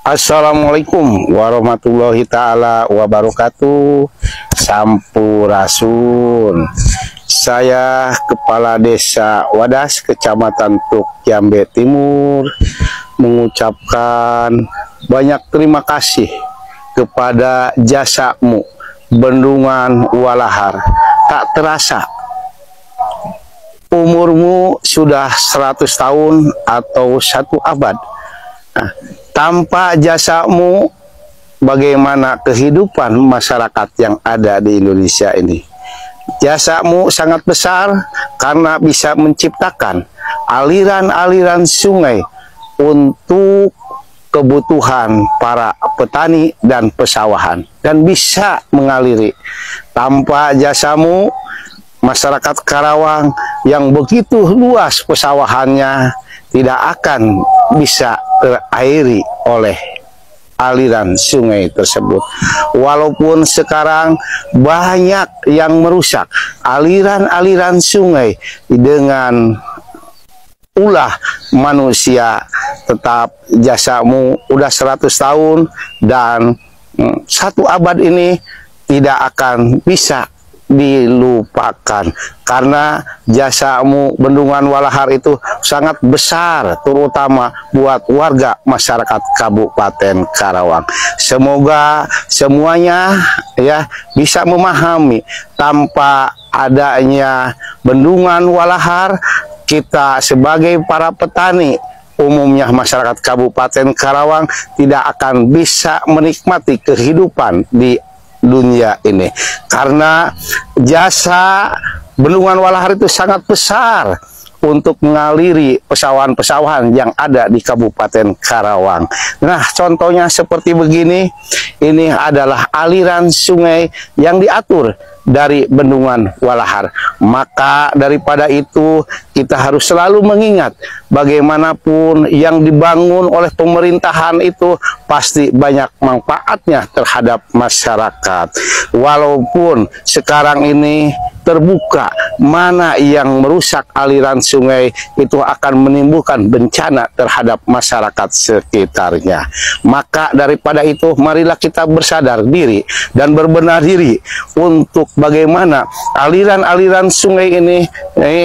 Assalamualaikum warahmatullahi ta'ala wabarakatuh. Sampurasun. Saya Kepala Desa Wadas, Kecamatan Tuk Jambe Timur, mengucapkan banyak terima kasih kepada jasamu, Bendungan Walahar. Tak terasa umurmu sudah 100 tahun atau 1 abad. Nah, tanpa jasamu, bagaimana kehidupan masyarakat yang ada di Indonesia ini? Jasamu sangat besar karena bisa menciptakan aliran-aliran sungai untuk kebutuhan para petani dan pesawahan, dan bisa mengaliri. Tanpa jasamu, masyarakat Karawang yang begitu luas pesawahannya tidak akan bisa terairi oleh aliran sungai tersebut. Walaupun sekarang banyak yang merusak aliran-aliran sungai dengan ulah manusia, tetap jasamu udah 100 tahun dan 1 abad ini tidak akan bisa dilupakan, karena jasamu Bendungan Walahar itu sangat besar, terutama buat warga masyarakat Kabupaten Karawang. Semoga semuanya ya bisa memahami, tanpa adanya Bendungan Walahar, kita sebagai para petani, umumnya masyarakat Kabupaten Karawang, tidak akan bisa menikmati kehidupan di dunia ini, karena jasa Bendungan Walahar itu sangat besar untuk mengaliri pesawahan-pesawahan yang ada di Kabupaten Karawang. Nah, contohnya seperti begini, ini adalah aliran sungai yang diatur dari Bendungan Walahar. Maka daripada itu, kita harus selalu mengingat, bagaimanapun yang dibangun oleh pemerintahan itu pasti banyak manfaatnya terhadap masyarakat. Walaupun sekarang ini terbuka mana yang merusak aliran sungai, itu akan menimbulkan bencana terhadap masyarakat sekitarnya. Maka daripada itu, marilah kita bersadar diri dan berbenah diri untuk bagaimana aliran-aliran sungai ini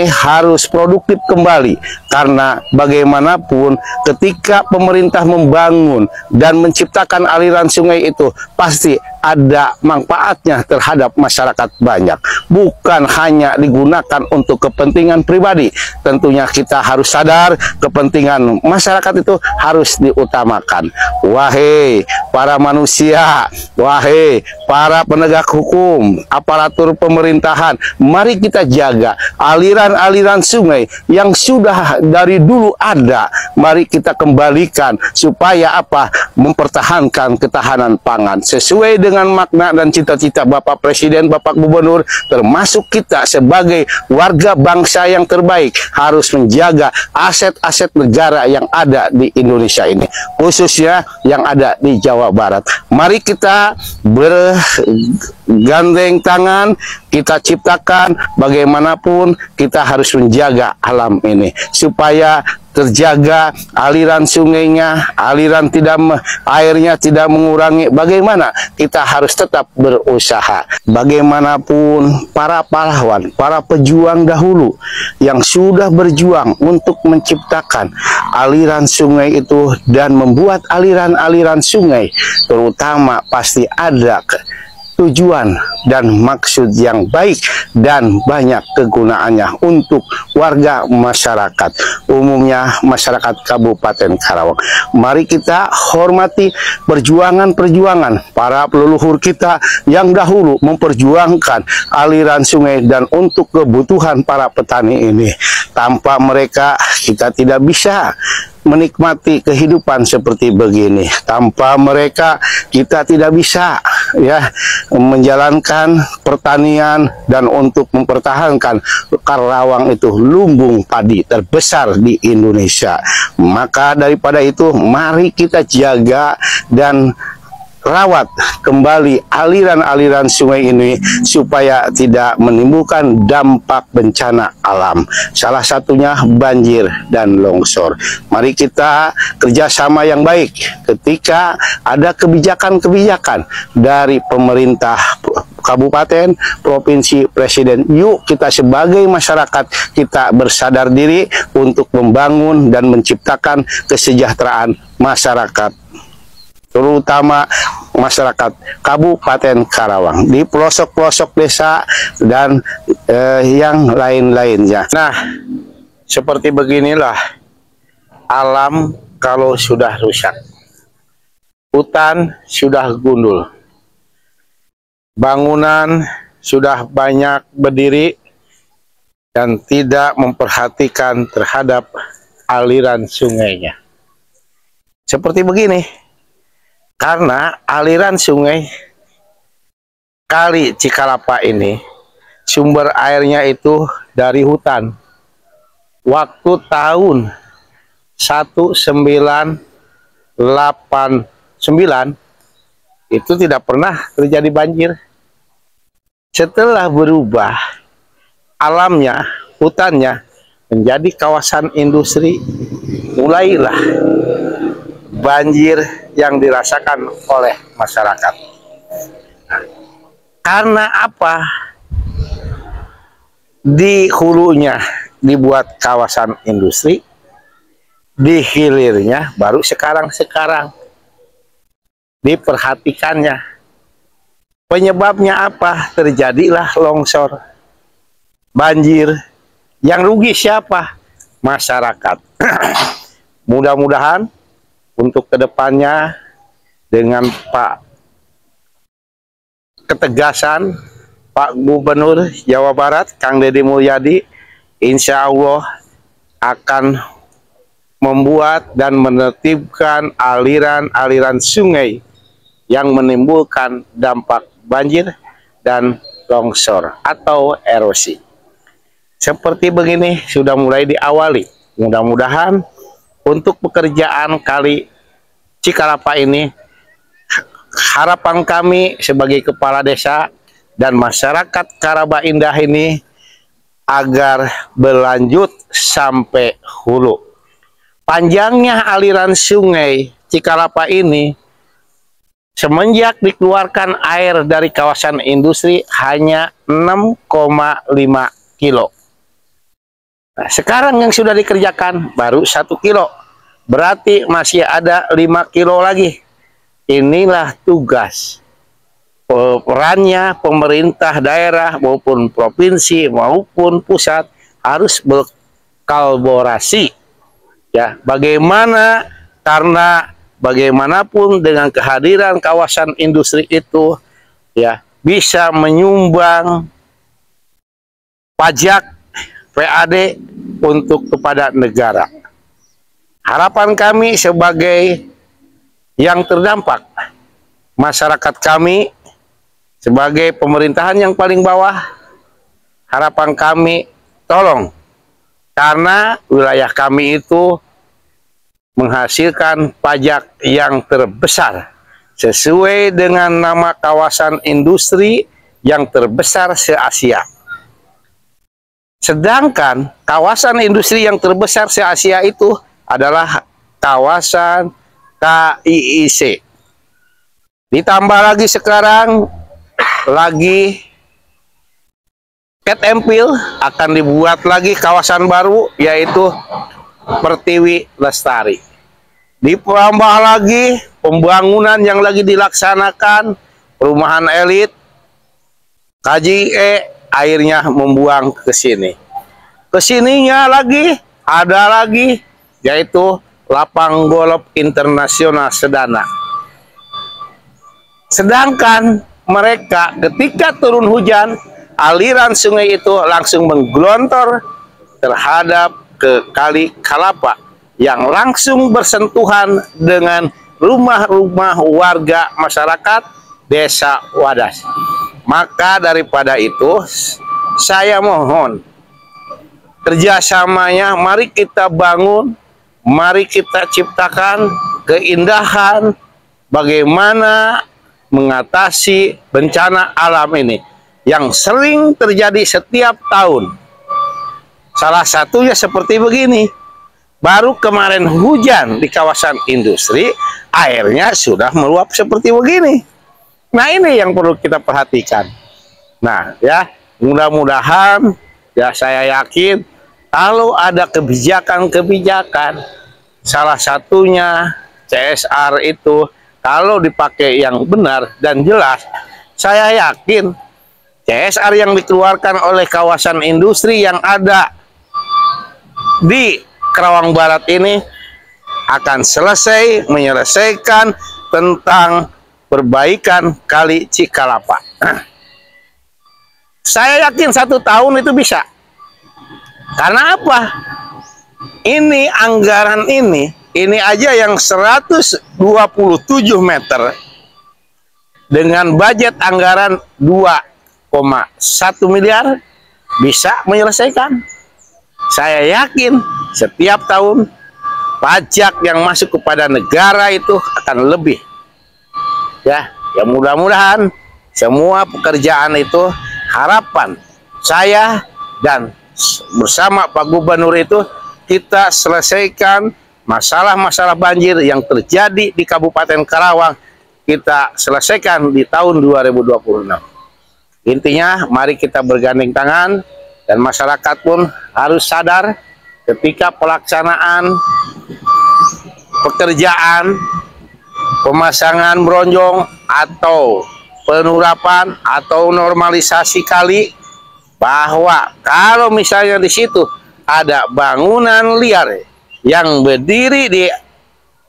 harus produktif kembali. Karena bagaimanapun ketika pemerintah membangun dan menciptakan aliran sungai itu, pasti ada manfaatnya terhadap masyarakat banyak, bukan hanya digunakan untuk kepentingan pribadi. Tentunya kita harus sadar, kepentingan masyarakat itu harus diutamakan. Wahai para manusia, wahai para penegak hukum, aparatur pemerintahan, mari kita jaga aliran-aliran sungai yang sudah dari dulu ada. Mari kita kembalikan supaya apa? Mempertahankan ketahanan pangan sesuai dengan makna dan cita-cita Bapak Presiden, Bapak Gubernur, termasuk kita sebagai warga bangsa yang terbaik harus menjaga aset-aset negara yang ada di Indonesia ini, khususnya yang ada di Jawa Barat. Mari kita bergandeng tangan, kita ciptakan, bagaimanapun kita harus menjaga alam ini supaya terjaga aliran sungainya, airnya tidak mengurangi. Bagaimana kita harus tetap berusaha. Bagaimanapun para pahlawan, para pejuang dahulu yang sudah berjuang untuk menciptakan aliran sungai itu dan membuat aliran-aliran sungai, terutama pasti ada tujuan dan maksud yang baik dan banyak kegunaannya untuk warga masyarakat, umumnya masyarakat Kabupaten Karawang. Mari kita hormati perjuangan-perjuangan para leluhur kita yang dahulu memperjuangkan aliran sungai dan untuk kebutuhan para petani ini. Tanpa mereka kita tidak bisa menikmati kehidupan seperti begini. Tanpa mereka kita tidak bisa ya menjalankan pertanian dan untuk mempertahankan Karawang itu lumbung padi terbesar di Indonesia. Maka daripada itu, mari kita jaga dan rawat kembali aliran-aliran sungai ini supaya tidak menimbulkan dampak bencana alam. Salah satunya banjir dan longsor. Mari kita kerjasama yang baik ketika ada kebijakan-kebijakan dari pemerintah kabupaten, provinsi, presiden. Yuk kita sebagai masyarakat kita bersadar diri untuk membangun dan menciptakan kesejahteraan masyarakat, terutama masyarakat Kabupaten Karawang di pelosok-pelosok desa dan yang lain-lainnya. Nah, seperti beginilah alam kalau sudah rusak. Hutan sudah gundul, bangunan sudah banyak berdiri dan tidak memperhatikan terhadap aliran sungainya. Seperti begini, karena aliran sungai Kali Cikalapa ini sumber airnya itu dari hutan. Waktu tahun 1989 itu tidak pernah terjadi banjir. Setelah berubah alamnya, hutannya menjadi kawasan industri, mulailah banjir yang dirasakan oleh masyarakat. Karena apa? Di hulunya dibuat kawasan industri, di hilirnya baru sekarang-sekarang diperhatikannya. Penyebabnya apa? Terjadilah longsor, banjir. Yang rugi siapa? Masyarakat. Mudah-mudahan untuk kedepannya dengan ketegasan Pak Gubernur Jawa Barat, Kang Deddy Mulyadi, insya Allah akan membuat dan menertibkan aliran-aliran sungai yang menimbulkan dampak banjir dan longsor atau erosi. Seperti begini sudah mulai diawali. Mudah-mudahan untuk pekerjaan Kali Cikalapa ini, harapan kami sebagai kepala desa dan masyarakat Karaba Indah ini agar berlanjut sampai hulu. Panjangnya aliran sungai Cikalapa ini semenjak dikeluarkan air dari kawasan industri hanya 6,5 kilo. Nah, sekarang yang sudah dikerjakan baru 1 kilo. Berarti masih ada 5 kilo lagi. Inilah tugas perannya pemerintah daerah maupun provinsi maupun pusat harus berkolaborasi. Ya, bagaimana, karena bagaimanapun dengan kehadiran kawasan industri itu ya bisa menyumbang pajak PAD untuk kepada negara. Harapan kami sebagai yang terdampak, masyarakat kami sebagai pemerintahan yang paling bawah, harapan kami tolong, karena wilayah kami itu menghasilkan pajak yang terbesar sesuai dengan nama kawasan industri yang terbesar se-Asia. Sedangkan kawasan industri yang terbesar se-Asia itu adalah kawasan KIIC. Ditambah lagi sekarang lagi Cat Empil akan dibuat lagi kawasan baru yaitu Pertiwi Lestari. Ditambah lagi pembangunan yang lagi dilaksanakan perumahan elit KJE, airnya membuang ke sini. Kesininya lagi ada lagi yaitu Lapang Golop Internasional Sedana. Sedangkan mereka ketika turun hujan, aliran sungai itu langsung menggelontor terhadap ke Kali Kalapa yang langsung bersentuhan dengan rumah-rumah warga masyarakat Desa Wadas. Maka daripada itu saya mohon kerjasamanya, mari kita bangun, mari kita ciptakan keindahan bagaimana mengatasi bencana alam ini yang sering terjadi setiap tahun. Salah satunya seperti begini. Baru kemarin hujan di kawasan industri, airnya sudah meluap seperti begini. Nah, ini yang perlu kita perhatikan. Nah, ya, mudah-mudahan ya saya yakin kalau ada kebijakan-kebijakan, salah satunya CSR itu kalau dipakai yang benar dan jelas, saya yakin CSR yang dikeluarkan oleh kawasan industri yang ada di Karawang Barat ini akan menyelesaikan tentang perbaikan Kali Cikalapa. Saya yakin 1 tahun itu bisa. Karena apa? Ini anggaran ini aja yang 127 meter dengan budget anggaran 2,1 miliar bisa menyelesaikan. Saya yakin setiap tahun pajak yang masuk kepada negara itu akan lebih. Ya mudah-mudahan semua pekerjaan itu harapan saya dan bersama Pak Gubernur itu kita selesaikan masalah-masalah banjir yang terjadi di Kabupaten Karawang, kita selesaikan di tahun 2026. Intinya mari kita bergandeng tangan dan masyarakat pun harus sadar ketika pelaksanaan pekerjaan pemasangan bronjong atau penurapan atau normalisasi kali, bahwa kalau misalnya di situ ada bangunan liar yang berdiri di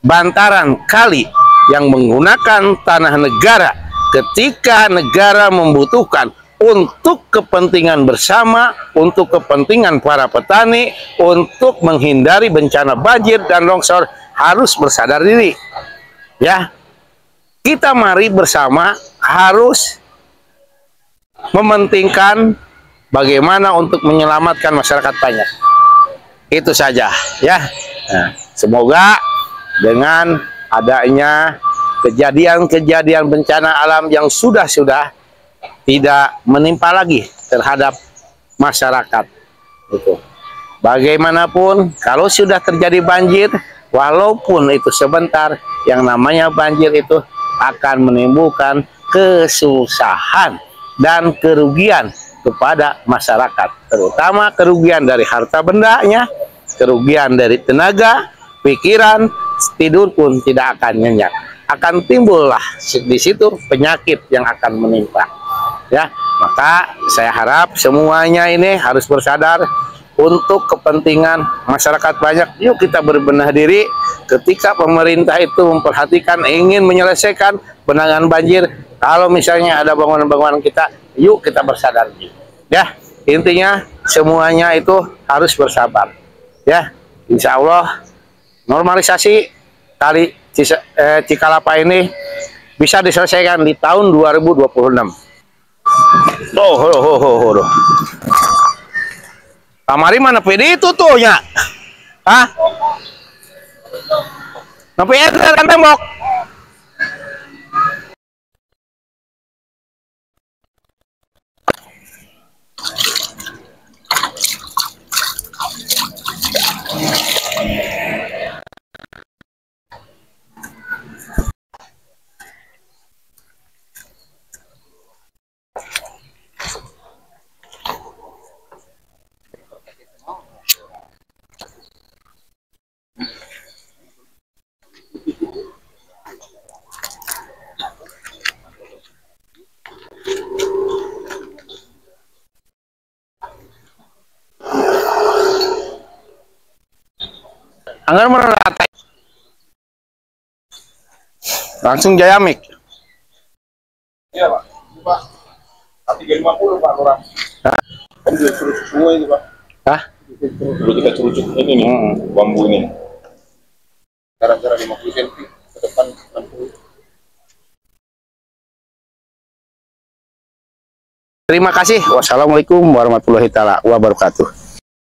bantaran kali yang menggunakan tanah negara ketika negara membutuhkan untuk kepentingan bersama, untuk kepentingan para petani, untuk menghindari bencana banjir dan longsor, harus bersadar diri. Ya, kita mari bersama harus mementingkan bagaimana untuk menyelamatkan masyarakat banyak. Itu saja ya. Nah, semoga dengan adanya kejadian-kejadian bencana alam yang sudah tidak menimpa lagi terhadap masyarakat. Itu. Bagaimanapun kalau sudah terjadi banjir, walaupun itu sebentar, yang namanya banjir itu akan menimbulkan kesusahan dan kerugian kepada masyarakat, terutama kerugian dari harta bendanya, kerugian dari tenaga, pikiran, tidur pun tidak akan nyenyak. Akan timbullah di situ penyakit yang akan menimpa. Ya, maka saya harap semuanya ini harus bersadar untuk kepentingan masyarakat banyak. Yuk kita berbenah diri ketika pemerintah itu memperhatikan ingin menyelesaikan penanganan banjir. Kalau misalnya ada bangunan-bangunan kita, yuk kita bersadar. Ya, intinya semuanya itu harus bersabar. Ya, insya Allah normalisasi Kali Cikalapa ini bisa diselesaikan di tahun 2026. Kamari mana PD itu tuh nya? Hah? Tapi kan tembok. Anggar merata. Langsung Jayamik. Iya, Pak. Ini, Pak. 350 Pak orang. Hah? Kan dia curucuk semua ini, Pak. Hah? Dulu kita curucuk ini nih, bambu ini. Gara-gara 50 cm ke depan 60. Terima kasih. Wassalamualaikum warahmatullahi wabarakatuh.